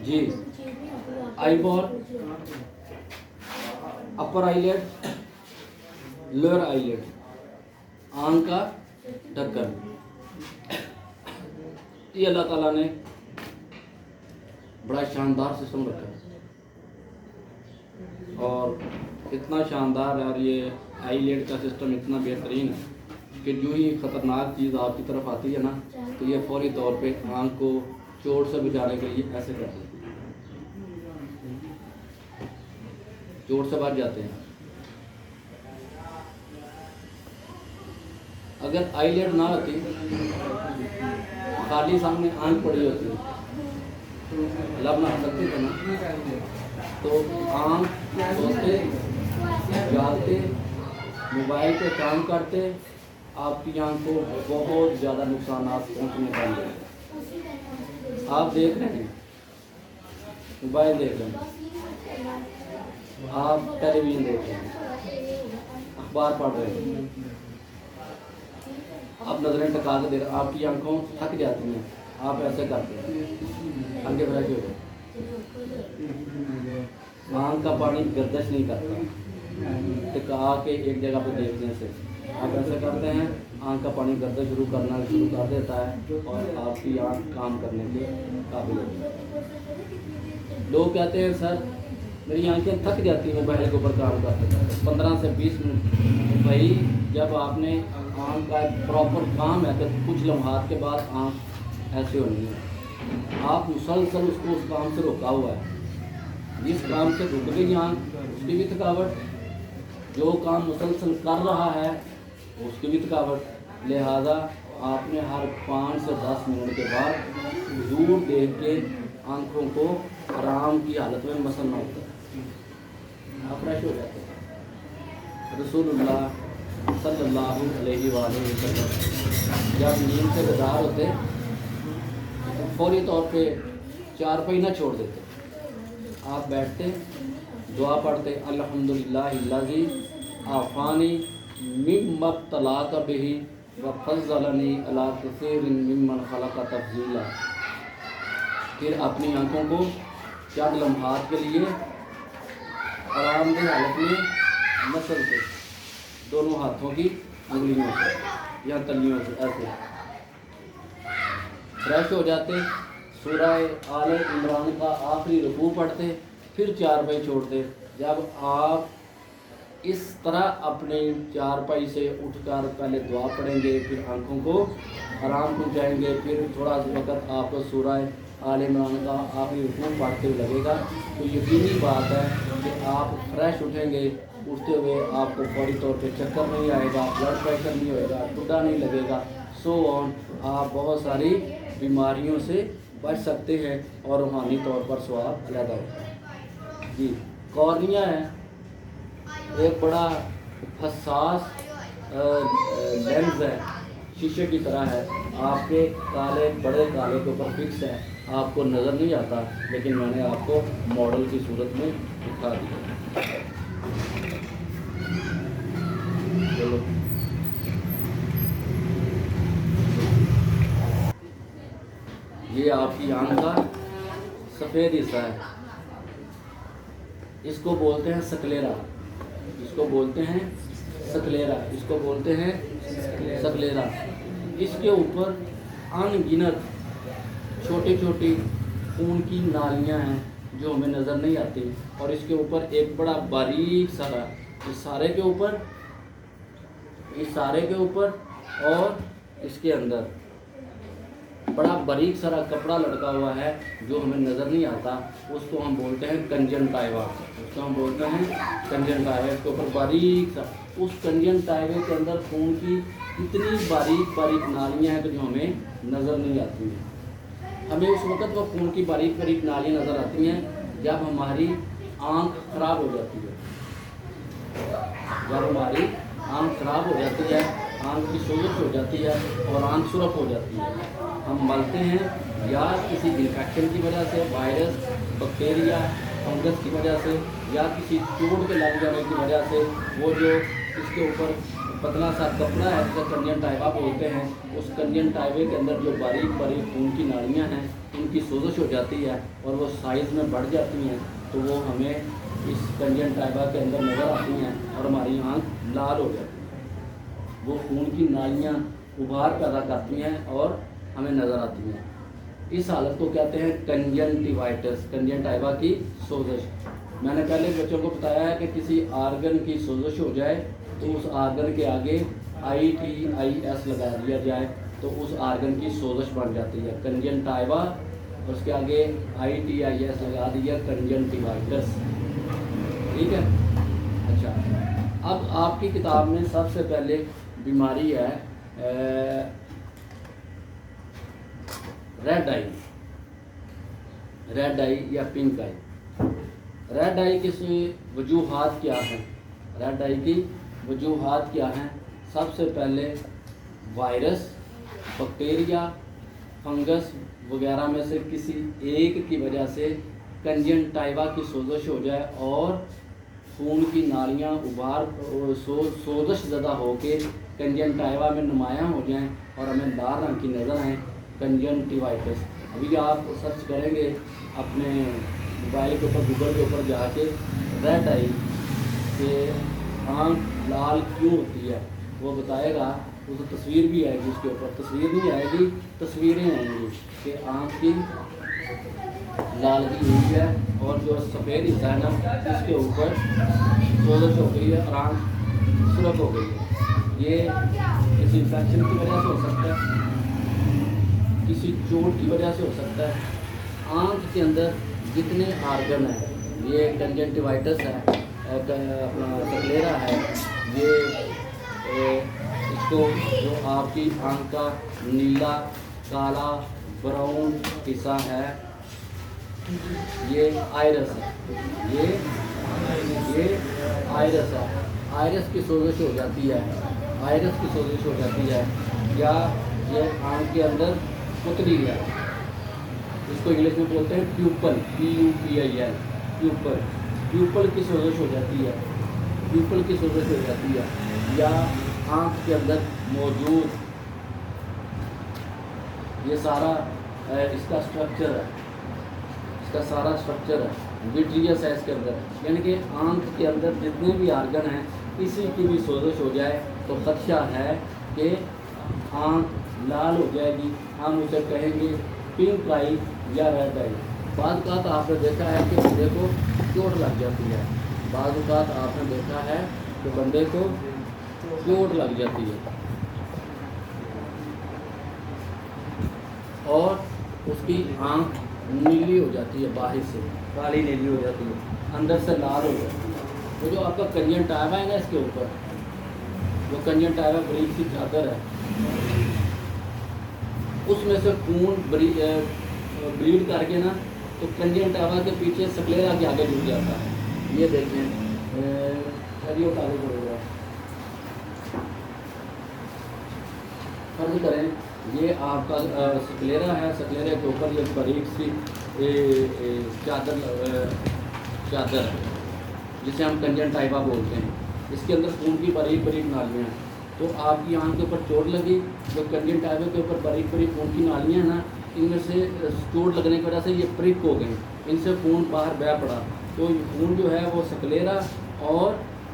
जी, eye ball, अपर eyelet, lower eyelet, आंख का ढक्कन, ये अल्लाह ताला ने बड़ा शानदार सिस्टम रखा है और इतना शानदार है। और ये आईलेट का सिस्टम इतना बेहतरीन है कि जो ही ख़तरनाक चीज़ आपकी तरफ आती है ना, तो ये फौरी तौर पे आंख को चोट से बचाने के लिए ऐसे कर देते हैं, चोट से बच जाते हैं। अगर आईलेट ना होती, खाली सामने आंख पड़ी होती, लब ना सकते थे ना, तो आंख सोते जागते मोबाइल पे काम करते आपकी आंख को बहुत ज़्यादा नुकसान पहुँचने वाले हैं। आप देख रहे हैं, मोबाइल देख रहे हैं, आप टेलीविज़न देख रहे हैं, अखबार पढ़ रहे हैं, आप नज़रें टका के देख रहे हैं, आपकी आंखों थक जाती हैं, आप ऐसे करते हैं, आगे फ्रेश हो गए। आंख का पानी गर्दश नहीं करता, टिका के एक जगह पे देखने से आप ऐसे करते हैं, आंख का पानी गर्दश शुरू कर देता है और आपकी आंख काम करने के काबिल हो जाती है। लोग कहते हैं सर मेरी आंखें थक जाती हैं मोबाइल के ऊपर काम करते 15 से 20 मिनट। भाई जब आपने आंख का प्रॉपर काम है तो कुछ लम्हात के बाद आंख ऐसे होनी है। आप मुसलसल उसको उस काम से रोका हुआ है, जिस काम से रुक गई आंख उसकी भी थकावट, जो काम मुसलसल कर रहा है उसकी भी थकावट। लिहाजा आपने हर 5 से 10 मिनट के बाद दूर देख के आंखों को आराम की हालत में मसलना होता है, आप फ्रेश हो जाते हैं। रसूलुल्लाह सल्लल्लाहु अलैहि वसल्लम जब नींद से बेदार होते तो फौरी तौर पे चारपाई ना छोड़ देते, आप बैठते दुआ पढ़ते, अल्हम्दुलिल्लाहिल्लज़ी आफ़ानी मिम्मा तलाक़ बिही व फ़ज़्ज़लनी अला कसीरिन मिम्मन ख़लक़ तफ़ज़ीला। फिर अपनी आंखों को चंद लम्हात के लिए आरामदेह हालत में मसलते, दोनों हाथों की उंगलियों से या तलियों से ऐसे फ्रेश हो जाते। सूरह आले इमरान का आखिरी रुकू पढ़ते, फिर चारपाई छोड़ते। जब आप इस तरह अपने चारपाई से उठकर पहले दुआ पढ़ेंगे, फिर आंखों को आराम पहुँचाएंगे, फिर थोड़ा सा वक्त आपको सूरह आले इमरान का आखिरी रुकू पढ़ते हुए लगेगा, तो यकीनी बात है कि आप फ्रेश उठेंगे। उठते हुए आपको फौरी तौर पे चक्कर नहीं आएगा, ब्लड प्रेशर नहीं होएगा, टुड्डा नहीं लगेगा, सो ऑन। आप बहुत सारी बीमारियों से बच सकते हैं और रूहानी तौर पर स्वाब अलहदा होता है। जी, कॉर्निया है एक बड़ा हसास लेंस है, शीशे की तरह है, आपके काले बड़े काले के ऊपर फिक्स है, आपको नज़र नहीं आता, लेकिन मैंने आपको मॉडल की सूरत में दिखा दिया। चलो ये आपकी आंख का सफ़ेद हिस्सा है, इसको बोलते हैं सक्लेरा, इसको बोलते हैं सक्लेरा, इसको बोलते हैं सक्लेरा। इसके ऊपर अनगिनत छोटी छोटी खून की नालियां हैं जो हमें नज़र नहीं आती, और इसके ऊपर एक बड़ा बारीक सारा, इस सारे के ऊपर, इस सारे के ऊपर और इसके अंदर बड़ा बारीक सारा कपड़ा लटका हुआ है जो हमें नज़र नहीं आता, उसको हम बोलते हैं कंजंक्टिवा, उसको हम बोलते हैं कंजंक्टिवा। इसके ऊपर बारीक सा, उस कंजंक्टिवा के अंदर खून की इतनी बारीक बारीक नालियाँ हैं जो हमें नज़र नहीं आती हैं। हमें उस वक़्त वो खून की बारीक बारीक नालियाँ नज़र आती हैं जब हमारी आँख ख़राब हो जाती है, जब हमारी आँख ख़राब हो जाती है, आँख की सोजश हो जाती है और आँख सुरख हो जाती है। हम मलते हैं या किसी इन्फेक्शन की वजह से, वायरस, बैक्टीरिया, फंगस की वजह से, या किसी चोट के लग जाने की वजह से, वो जो इसके ऊपर पतला सा कपड़ा है जिसे कंजंक्टिवा बोलते हैं, उस कंजंक्टिवा के अंदर जो बारीक बारीक खून की नालियाँ हैं उनकी सोजश हो जाती है और वो साइज़ में बढ़ जाती हैं, तो वो हमें इस कंजंक्टिवा के अंदर नज़र आती हैं और हमारी आँख लाल हो जाती है। वो खून की नालियाँ उभार पैदा करती हैं और हमें नज़र आती हैं। इस हालत को कहते हैं कंजंक्टिवाइटिस, कंजंक्टिवा की सोजश। मैंने पहले बच्चों को बताया है कि किसी आर्गन की सोजश हो जाए तो उस आर्गन के आगे ITIS लगा दिया जाए तो उस आर्गन की सोजश बन जाती है कंजंक्टिवा, उसके आगे ITIS लगा दिया कंजंक्टिवाइटिस। ठीक है। अच्छा, अब आपकी किताब में सबसे पहले बीमारी है रेड आई या पिंक आई। रेड आई की वजूहात क्या हैं? रेड आई की वजूहात क्या हैं? सबसे पहले वायरस, बैक्टीरिया, फंगस वगैरह में से किसी एक की वजह से कंजंक्टिवा की सोजश हो जाए और खून की नालियाँ उभार सोजश ज़्यादा होके कंजंक्टिवा में नुमायाँ हो जाएं और हमें लाल रंग की नज़र आएँ, कंजंक्टिवाइटिस। अभी आप सर्च करेंगे अपने मोबाइल के ऊपर, गूगल के ऊपर जाके रेड आई के आँख लाल क्यों होती है वो बताएगा। वो तो तस्वीर भी आएगी, उसके ऊपर तस्वीर नहीं आएगी, तस्वीरें आएंगी कि आँख की लाल की हुई है और जो सफ़ेद हिस्सा है ना इसके ऊपर सोजश हो गई है और आँख सुरख हो गई है। ये किसी इन्फेक्शन की वजह से हो सकता है, किसी चोट की वजह से हो सकता है। आँख के अंदर जितने आर्गन हैं, ये कंजंक्टिवाइटिस है, अपना सक्लेरा है, ये इसको जो आपकी आँख का नीला, काला, ब्राउन हिस्सा है ये आइरस है, ये आइरस है। आइरस की सोजश हो जाती है, आइरस की सोजश हो जाती है, या ये आँख के अंदर पुतली है, इसको इंग्लिश में बोलते हैं प्यूपल, PUPIL, प्यूपल। प्यूपल की सोजश हो जाती है, प्यूपल की सोजश हो जाती है, या आँख के अंदर मौजूद ये सारा इसका स्ट्रक्चर है, इसका सारा स्ट्रक्चर है विट्रियस है इसके अंदर, यानी कि आँख के अंदर जितने भी आर्गन हैं किसी की भी सोजश हो जाए तो खदशा है कि आँख लाल हो जाएगी। हम उसे कहेंगे पिंक आई या रेड आई। बाद का आपने देखा है कि बंदे को चोट लग जाती है, बाद का आपने देखा है कि बंदे को चोट लग जाती है और उसकी आँख नीली हो जाती है, बाहर से काली नीली हो जाती है, अंदर से लाल हो जाती है। वो जो आपका कंजंक्टिवा है ना, इसके ऊपर जो कंजंक्टिवा बारीक सी चादर है उसमें से खून ब्लीड करके ना तो कंजंक्टिवा के पीछे सक्लेरा के आगे जुड़ जाता है। ये देखें आगे पड़ेगा, फर्ज करें ये आपका सक्लेरा है, सक्लेरा के ऊपर ये बारीक सी चादर है जिसे हम कंजंक्टिवा बोलते हैं। इसके अंदर खून की बारीक बारीक नालियाँ हैं, तो आपकी आँख के ऊपर चोट लगी, जो कंजंक्टिवा के ऊपर बारीक बारीक खून की नालियाँ हैं ना, इनमें से चोट लगने की वजह से ये प्रिक हो गई, इनसे खून बाहर बह पड़ा, तो खून जो है वो सक्लेरा और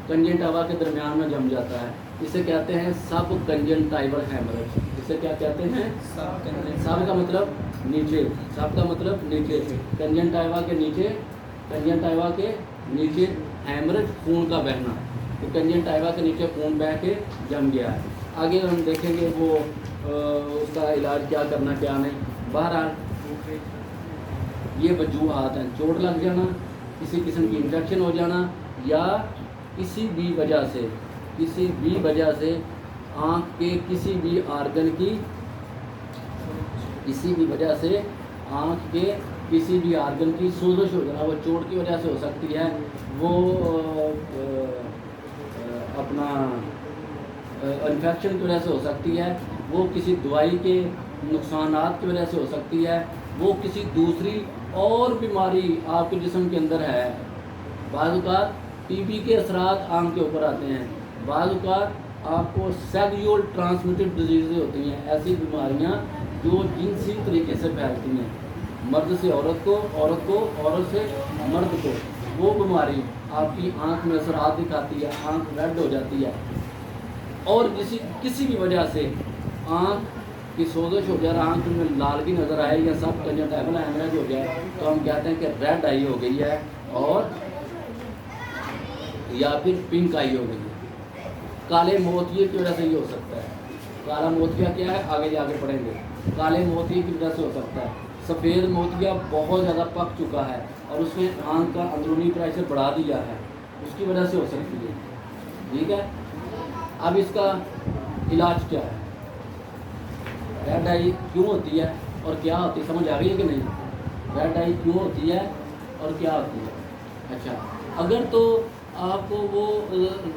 कंजंक्टिवा के दरमियान में जम जाता है। इसे कहते हैं सब कंजंक्टिवल हैमरेज। इसे क्या कहते हैं? सब का मतलब नीचे, सब का मतलब नीचे, कंजंक्टिवा के नीचे, कंजंक्टिवा के नीचे हैमरेज खून का बहना, तो कंजंक्टिवा के नीचे खून बह के जम गया है। आगे हम देखेंगे वो उसका इलाज क्या करना क्या नहीं। बहरहाल ये वजूहात हैं, चोट लग जाना, किसी किस्म की इन्फेक्शन हो जाना, या किसी भी वजह से आँख के किसी भी आर्गन की, किसी भी वजह से आँख के किसी भी आर्गन की सोजश हो जाना। वो चोट की वजह से हो सकती है, वो अपना इन्फेक्शन की वजह से हो सकती है, वो किसी दवाई के नुकसानात की वजह से हो सकती है, वो किसी दूसरी और बीमारी आपके जिस्म के अंदर है। बाज़ औक़ात TB के असरात आँख के ऊपर आते हैं, बाज़ औक़ात आपको सेक्सुअल ट्रांसमिटेड डिजीज़ होती हैं, ऐसी बीमारियां जो जिनसी तरीके से फैलती हैं, मर्द से औरत को, औरत से मर्द को। वो बीमारी आपकी आंख में असरात दिखाती है, आंख रेड हो जाती है, और किसी भी वजह से आंख की सोजिश हो जाए, आंख में लालगी नज़र आए, या सब कंजक्टिवल हेमरेज हो जाए, तो हम कहते हैं कि रेड आई हो गई है, और या फिर पिंक आई हो गई है। काले मोतिये की वजह से ये हो सकता है। काला मोतिया क्या है, आगे जाके पढ़ेंगे। काले मोतिये की वजह से हो सकता है। सफ़ेद मोतिया बहुत ज़्यादा पक चुका है और उसने आंख का अंदरूनी प्रेशर बढ़ा दिया है, उसकी वजह से हो सकती है। ठीक है, अब इसका इलाज क्या है, रेड आई क्यों होती है और क्या होती है, समझ आ गई है कि नहीं? रेड आई क्यों होती है और क्या होती है? अच्छा, अगर तो आपको वो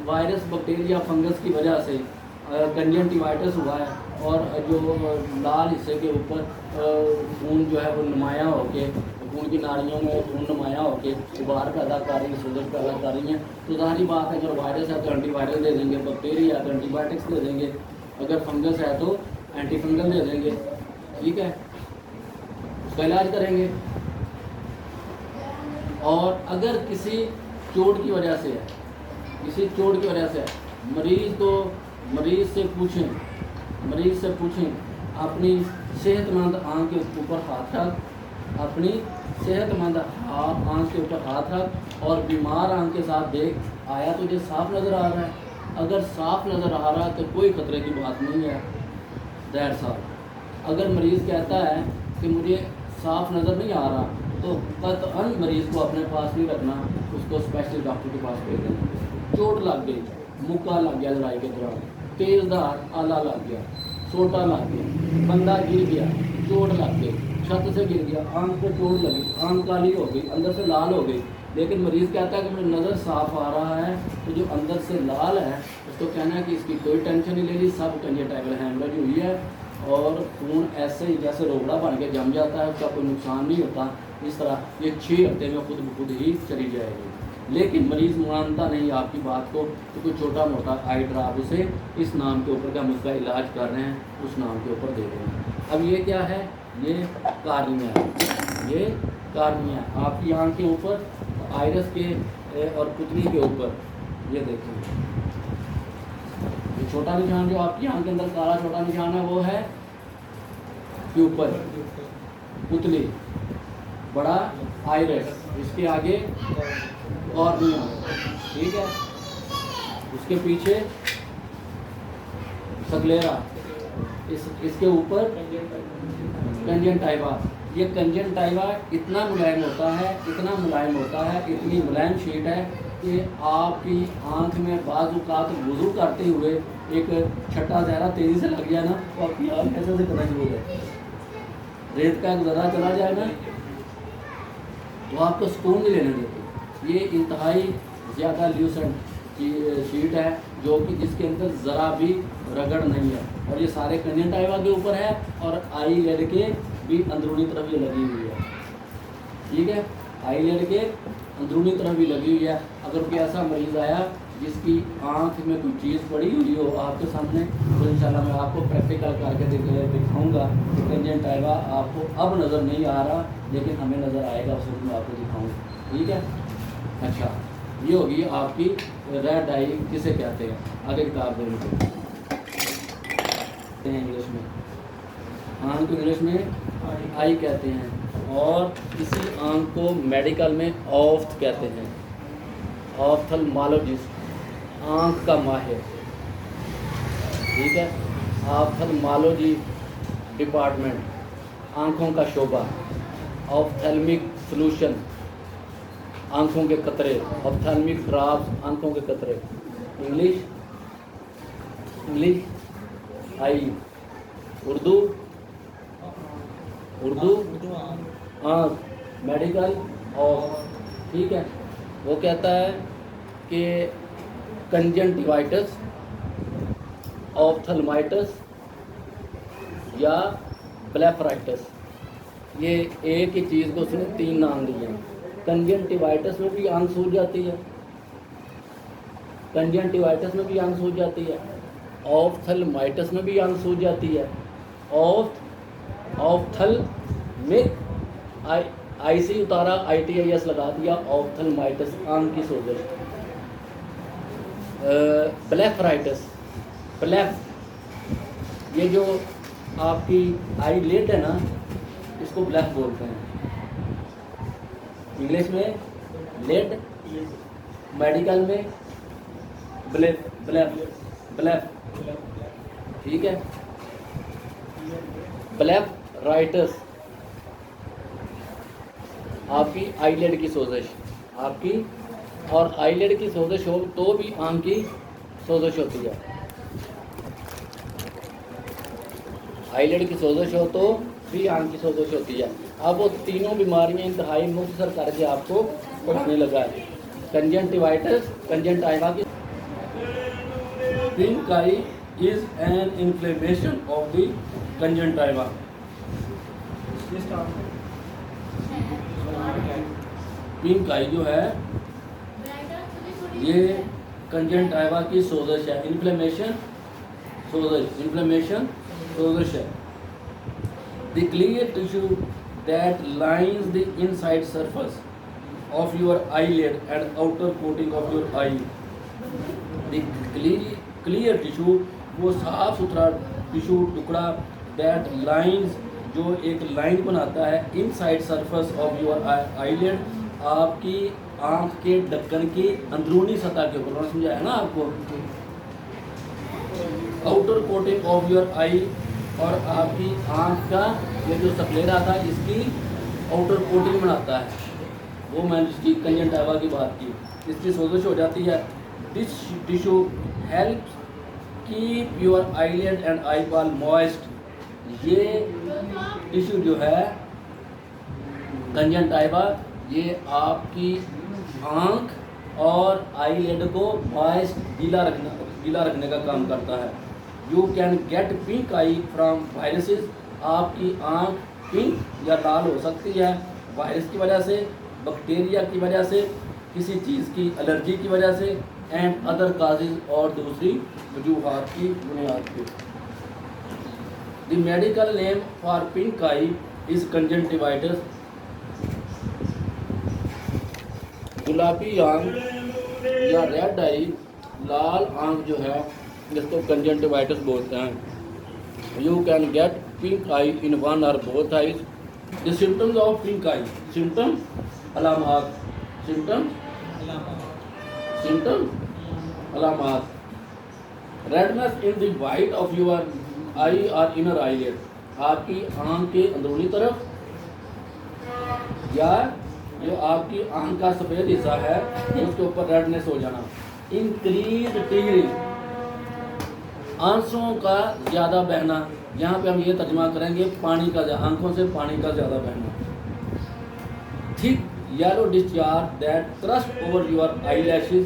वायरस, बैक्टीरिया, फंगस की वजह से कंजक्टिवाइटिस हुआ है और जो लाल हिस्से के ऊपर खून जो है वो नुमाया होके, खून की नाड़ियों में खून नुमाया होके उबार पैदा कर रही है, सूजन पैदा कर रही हैं, तो जाहिर बात है अगर वायरस है तो एंटीवायरल दे देंगे, बैक्टीरिया है तो एंटीबायोटिक्स दे देंगे, अगर फंगस है तो एंटी फंगल दे देंगे। ठीक है, उसका इलाज करेंगे। और अगर किसी चोट की वजह से है, किसी चोट की वजह से है, मरीज़ से पूछें अपनी सेहतमंद आँख के ऊपर हाथ रख, अपनी सेहतमंद आँख के ऊपर हाथ रख और बीमार आँख के साथ देख, आया तुझे साफ नज़र आ रहा है? अगर साफ नज़र आ रहा है तो कोई ख़तरे की बात नहीं है, दैट साफ। अगर मरीज़ कहता है कि मुझे साफ नज़र नहीं आ रहा, तो कतअन मरीज़ को अपने पास नहीं रखना, उसको स्पेशलिस्ट डॉक्टर के पास भेज देना। चोट लग गई, मुक्का लग गया लड़ाई के दौरान, तेज़दार आला लग गया, सोटा लग गया, बंदा गिर गया, चोट लग गई, छत से गिर गया, आंख पे चोट लगी, आंख काली हो गई, अंदर से लाल हो गई, लेकिन मरीज़ कहता है कि मुझे नज़र साफ आ रहा है, तो जो अंदर से लाल है उसको कहना है कि इसकी कोई टेंशन नहीं लेनी, सब कंजक्टिवल हेमरेज हुई है और खून ऐसे ही जैसे रोगड़ा बन के जम जाता है, उसका कोई नुकसान नहीं होता। इस तरह ये 6 हफ्ते में खुद ही चली जाएगी। लेकिन मरीज़ मानता नहीं आपकी बात को, तो कोई छोटा मोटा आई ड्रॉप उसे इस नाम के ऊपर का उसका इलाज कर रहे हैं, उस नाम के ऊपर दे रहे हैं। अब ये क्या है, ये कार्निया है, ये कार्निया आपकी आँख के ऊपर, आइरस के और पुतली के ऊपर, ये देखिए ये छोटा निशान जो आपकी आँख के अंदर काला छोटा निशान है वो है के ऊपर पुतली, बड़ा आइरस, इसके आगे कॉर्निया, ठीक है, उसके पीछे स्क्लेरा, इसके ऊपर कंजक्टिवा। ये कंजक्टिवा इतना मुलायम होता है, इतना मुलायम होता है, इतनी मुलायम शीट है कि आपकी आँख में बाज़ औक़ात वुज़ू करते हुए एक छट्टा ज़हरा तेज़ी से लग गया ना, तो आपकी आँख ऐसे से करना शुरू हो जाए, रेत का एक ज़रा चला जाए ना तो आपको सुकून नहीं लेने देती। ये इंतहाई ज़्यादा ल्यूसेंट शीट है जो कि जिसके अंदर ज़रा भी रगड़ नहीं है, और ये सारे कंजक्टिवा के ऊपर है और आई लेड के भी अंदरूनी तरफ ये लगी हुई है। ठीक है, आई लेड के अंदरूनी तरफ भी लगी हुई है। अगर कोई ऐसा मरीज़ आया जिसकी आँख में कोई चीज़ पड़ी हुई हो आपके सामने, तो इंशाल्लाह मैं आपको प्रैक्टिकल करके दिखाऊंगा कि कंजक्टिवा आपको अब नज़र नहीं आ रहा, लेकिन हमें नज़र आएगा, उस वक्त मैं आपको दिखाऊंगा। ठीक है, अच्छा, ये होगी आपकी रेड आई, किसे कहते हैं, आगे किताब देंगे इंग्लिश में, आँख को इंग्लिश में आई कहते हैं, और इसी आँख को मेडिकल में ऑफ्थ कहते हैं, ऑफ्थल्मोलॉजिस्ट, आँख का माहिर। ठीक है, ऑफ्थल्मोलॉजी डिपार्टमेंट, आँखों का शोबा, ऑफ्थेल्मिक सॉल्यूशन, आँखों के कतरे, ऑफ्थेल्मिक ड्रॉप्स, आँखों के कतरे, इंग्लिश आई, उर्दू आँख, मेडिकल और, ठीक है, वो कहता है कि कंजक्टिवाइटिस, ऑफ्थल्माइटिस या ब्लेफराइटिस, ये एक ही चीज़ को उसने 3 नाम दिए हैं। कंजक्टिवाइटिस में भी आँख सूज जाती है, कंजक्टिवाइटिस में भी आँख सूज जाती है, ऑफ्थल्माइटिस में भी आंख सूज जाती है। ऑफ्थल्मिक आई से उतारा ITIS लगा दिया, ऑफ्थल्माइटिस आंख की सोजश। ब्लेफराइटिस, ब्लेफ ये जो आपकी आई लेट है ना, इसको ब्लेफ बोलते हैं इंग्लिश में, लेट, मेडिकल में ब्लेफ, ब्लेफ, ब्लेफ, ठीक है। ब्लेफराइटिस आपकी आईलेड की सोजश, आपकी और आईलेड की सोजश हो तो भी आंख की सोजश होती है। आईलेड की सोजश हो तो भी आंख की सोजश होती है। अब वो तीनों बीमारियां इंतहाई मुख्तसर करके आपको पढ़ने लगा है। कंजंक्टिवाइटिस, कंजंक्टिवा की pink eye is an inflammation of the conjunctiva. Pink eye जो है ये कंजंक्टिवा की सोजश है। इन्फ्लेमेशन, सोजश, इन्फ्लेमेशन, सोजश है। The clear tissue that lines the inside surface of your eyelid and outer coating of your eye. The clear tissue वो साफ सुथरा tissue टुकड़ा that lines जो एक लाइन बनाता है inside surface of your eyelid, आपकी आँख के ढक्कन की अंदरूनी सतह के ऊपर, समझाया ना आपको। Outer coating of your eye, और आपकी आँख का ये जो स्क्लेरा था इसकी आउटर कोटिंग बनाता है, वो मैंने इसकी कंजंक्टिवा की बात की, इसकी सोजश हो जाती है। This tissue helps keep your eyelid and eye ball moist. ये टिश्यू जो है कंजंक्टिवा, ये आपकी आँख और आईलिड को मॉइस्ट, गीला रखने का काम करता है। You can get pink I from viruses. आपकी आँख पिंक या लाल हो सकती है वायरस की वजह से, बैक्टीरिया की वजह से, किसी चीज़ की एलर्जी की वजह से, एंड अदर काजेज, और दूसरी वजूहात की बुनियाद पे। The medical name for pink eye is conjunctivitis. गुलाबी आँख या रेड आई, लाल आँख जो है जिसको कंजंक्टिवाइटिस बोलते हैं। You can get pink eye in one or both eyes. The symptoms of pink eye, symptom, अलामात, सिम्टम, सिम्टम, अलामात। Redness in the white of your eye or inner eyelid, आपकी आँख के अंदरूनी तरफ या जो आपकी आँख का सफ़ेद हिस्सा है उसके ऊपर रेडनेस हो जाना। इंक्रीज टीयरिंग, आंसुओं का ज़्यादा बहना, यहाँ पे हम ये तर्जुमा करेंगे पानी का, आंखों से पानी का ज़्यादा बहना। Thick yellow discharge that crust over your eye lashes.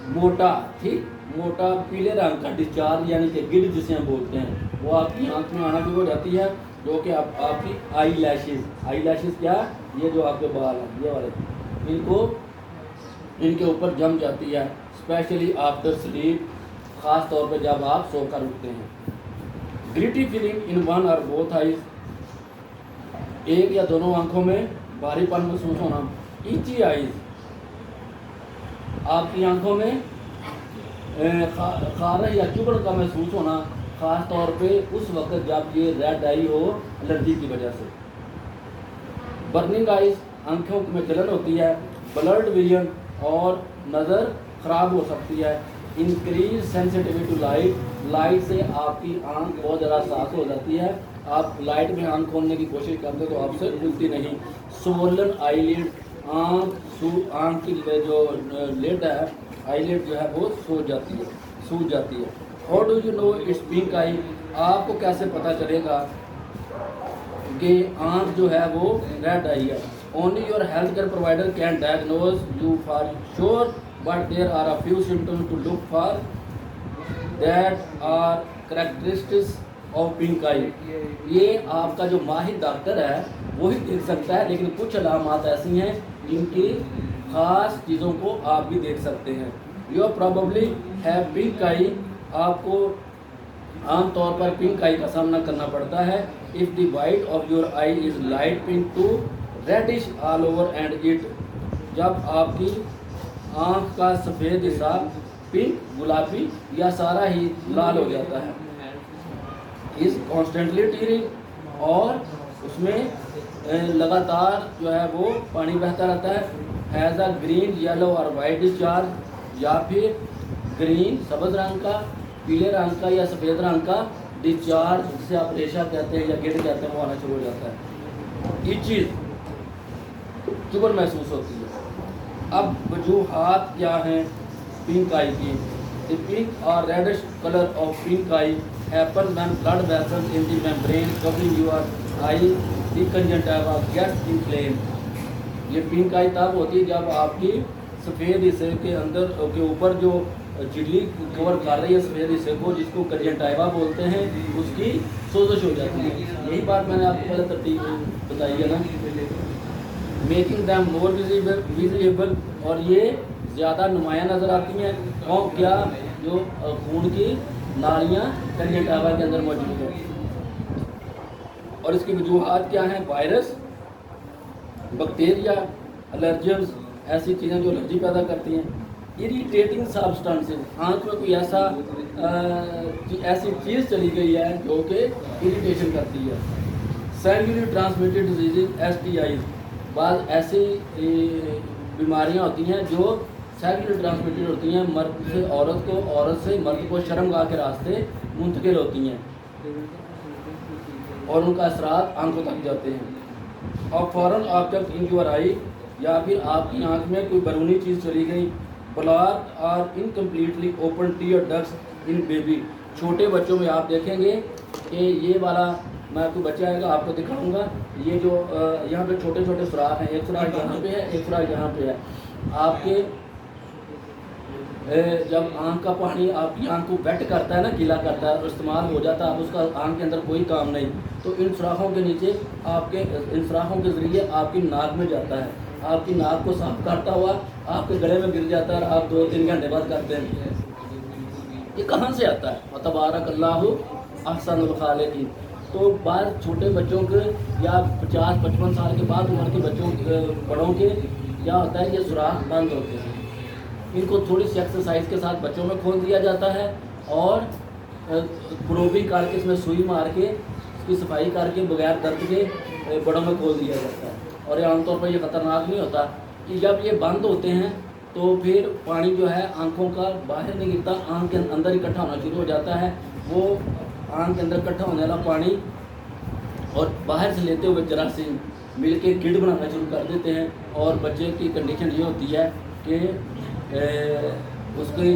मोटा, ठीक, मोटा पीले रंग का डिस्चार्ज यानी कि गिड जिसे हम बोलते हैं, वो आपकी आँख में आना शुरू हो जाती है, जो कि आपकी आई लैशेज, आई लैशेज क्या, ये जो आपके बाल हैं ये वाले, इनके ऊपर जम जाती है, स्पेशली आफ्टर स्लीप, ख़ास तौर पे जब आप सोकर उठते हैं। Gritty feeling in one or both eyes, एक या दोनों आंखों में भारीपन महसूस होना। ईची आइज, आपकी आंखों में खारश या चुभन का महसूस होना, ख़ास तौर पे उस वक्त जब ये रेड आई हो एलर्जी की वजह से। बर्निंग आइज, आंखों में जलन होती है। ब्लर्ड विजन, और नज़र ख़राब हो सकती है। Increase sensitivity to light, light से आपकी आंख बहुत ज़्यादा साफ हो जाती है, आप लाइट में आंख खोलने की कोशिश करते तो आपसे खुलती नहीं। स्वोलन आईलिड, आंख की जो लिड है, आईलिड जो है वो सूज जाती है। How do you know it's pink eye, आपको कैसे पता चलेगा कि आंख जो है वो रेड आई है। Only your health care provider can diagnose you for sure, but there are a few symptoms to look for that are characteristics of pink eye। ये आपका जो माहिर डॉक्टर है वही देख सकता है, लेकिन कुछ अलामात ऐसी हैं जिनकी ख़ास चीज़ों को आप भी देख सकते हैं। You probably have pink eye आपको आम तौर पर पिंक आई का सामना करना पड़ता है। If the white of your eye is light pink to reddish all over and it, जब आपकी आँख का सफ़ेद हिस्सा पिंक गुलाबी या सारा ही लाल हो जाता है। इज़ कॉन्स्टेंटली टीरिंग, और उसमें लगातार जो है वो पानी बहता रहता है। हैज़ अ ग्रीन येलो और वाइट डिस्चार्ज, या फिर ग्रीन सब्ज़ रंग का, पीले रंग का या सफ़ेद रंग का डिस्चार्ज, जिसे आप रेशा कहते हैं या गिर कहते हैं, वो आना शुरू हो जाता है। ये चीज़ चुभन महसूस होती है। अब वजूहात क्या हैं पिंक आई की? द पिंक और reddish colour of pink eye happen when blood vessels in the membrane covering your eye the conjunctiva gets inflamed. ये पिंक आई तब होती है जब आपकी सफ़ेद हिस्से के अंदर के ऊपर जो झिल्ली कवर कर रही है सफ़ेद हिस्से को, जिसको कंजंक्टिवा बोलते हैं, उसकी सोजश हो जाती है। यही बात मैंने आपको पहले तरतीब बताई है ना। मेकिंग दैम मोर विजिबल, और ये ज़्यादा नुमायाँ नज़र आती हैं। और क्या जो खून की नालियाँ कंजंक्टिवा के अंदर मौजूद हैं। और इसकी वजूहात क्या हैं? वायरस, बैक्टीरिया, एलर्जेंस, ऐसी चीज़ें जो एलर्जी पैदा करती हैं। इरिटेटिंग सब्सटेंसेस, आँख में कोई ऐसी चीज़ चली गई है जो कि इरिटेशन करती है। सेक्सुअली ट्रांसमिटेड डिजीज़ STIs, बाद ऐसी बीमारियां होती हैं जो सेक्सुअली ट्रांसमिटेड होती हैं, मर्द से औरत को, औरत से मर्द को शर्मगाह के रास्ते मुंतकिल होती हैं और उनका असरात आंखों तक जाते हैं। और फॉरेन ऑब्जेक्ट इन योर आई, या फिर आपकी आंख में कोई बैरूनी चीज़ चली गई। ब्लॉक और incompletely open tear ducts in baby, छोटे बच्चों में आप देखेंगे कि ये वाला, मैं आपको बच्चा आएगा आपको दिखाऊंगा, ये जो यहाँ पे छोटे छोटे सुराख हैं, एक सुराख यहाँ पे है, एक सुराख यहाँ पे है। आपके जब आँख का पानी आपकी आँख को वेट करता है ना, गीला करता है और इस्तेमाल हो जाता है, अब उसका आँख के अंदर कोई काम नहीं, तो इन सुराखों के नीचे आपके, इन सुराखों के ज़रिए आपकी नाक में जाता है, आपकी नाक को साफ करता हुआ आपके गले में गिर जाता है और आप 2-3 घंटे बाद करते हैं। ये कहाँ से आता है? तबारकल्लाहु अहसनुल खालिकीन। तो बाद छोटे बच्चों के या 50-55 साल के बाद उम्र के बच्चों बड़ों के क्या होता है, ये सुराख बंद होते हैं। इनको थोड़ी सी एक्सरसाइज के साथ बच्चों में खोल दिया जाता है और प्रोबिंग करके इसमें सुई मार के इसकी सफाई करके बगैर दर्द के बड़ों में खोल दिया जाता है। और ये आमतौर पर ये ख़तरनाक नहीं होता कि जब ये बंद होते हैं तो फिर पानी जो है आँखों का बाहर नहीं गिरता, आँख के अंदर इकट्ठा होना शुरू हो जाता है। वो आँख के अंदर इकट्ठा होने वाला पानी और बाहर से लेते हुए जरासीम मिल के गिड बनाना शुरू कर देते हैं। और बच्चे की कंडीशन ये होती है कि उसकी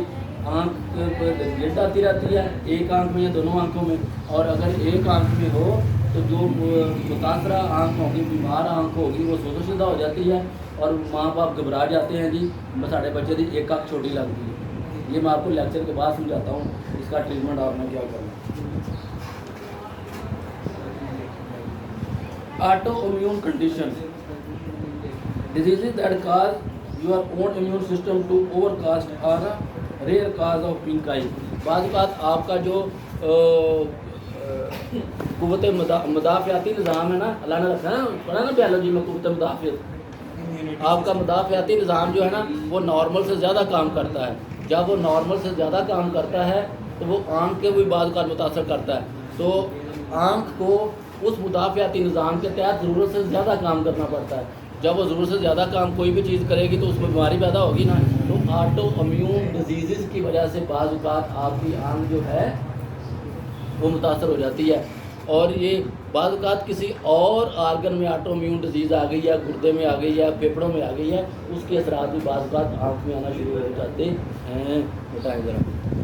आँख पर गिड आती रहती है, एक आँख में या दोनों आँखों में। और अगर एक आँख में हो तो जो मुतासरा आँख होगी, बीमार आँख होगी, वो सोजशुदा हो जाती है और माँ बाप घबरा जाते हैं, जी साढ़े बच्चे की एक आँख छोटी लगती है। ये मैं आपको लेक्चर के बाद समझाता हूँ इसका ट्रीटमेंट और मैं क्या करना। Autoimmune condition, diseases that cause your own immune system to overcast are rare cause of pink eye. बाद बात आपका जो कुव्वत मुदाफ़ियाती निज़ाम है ना, अल्लाह ने रखा है, पढ़ा ना बायोलॉजी में, कुव्वत मुदाफ़ियत, आपका मुदाफ़ियाती निज़ाम जो है ना वो नॉर्मल से ज़्यादा काम करता है। जब वो नॉर्मल से ज़्यादा काम करता है तो वो आँख के भी बाद का मुतासर करता है। तो आँख को उस मुदाफ़ियाती निज़ाम के तहत ज़रूरत से ज़्यादा काम करना पड़ता है। जब वो ज़रूरत से ज़्यादा काम कोई भी चीज़ करेगी तो उसमें बीमारी पैदा होगी ना। तो ऑटो इम्यून डिजीज़ की वजह से बाद आपकी आँख जो है वो मुतासर हो जाती है। और ये बाद किसी और आर्गन में ऑटो इम्यून डिजीज़ आ गई है, गुर्दे में आ गई है, फेफड़ों में आ गई है, उसके असरात भी बाद आँख में आना शुरू हो जाते हैं। बताएं ज़रा।